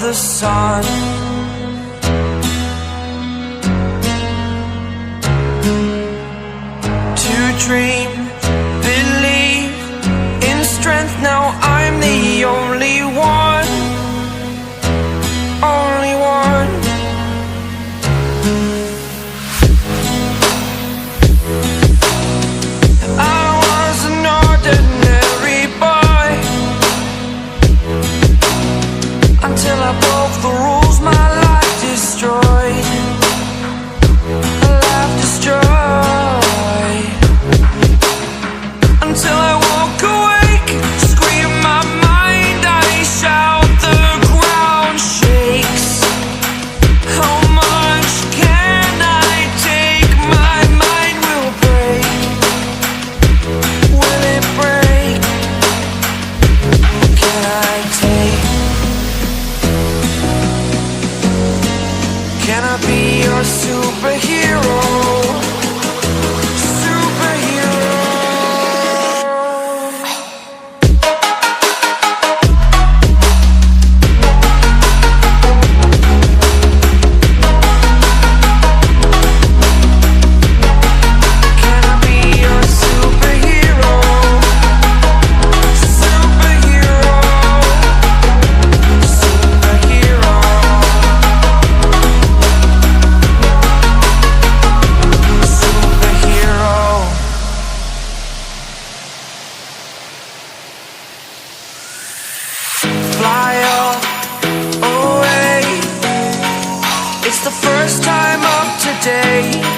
the sun. To dream, believe in strength. Now I'm the only one, only one. I was an ordinary boy until I broke the rules, my life destroyed, a life destroyed. Until I woke awake, scream my mind, I shout, the ground shakes. How much can I take? My mind will break. Will it break? Can I take? Can I be your superhero? Fly away. It's the first time of today.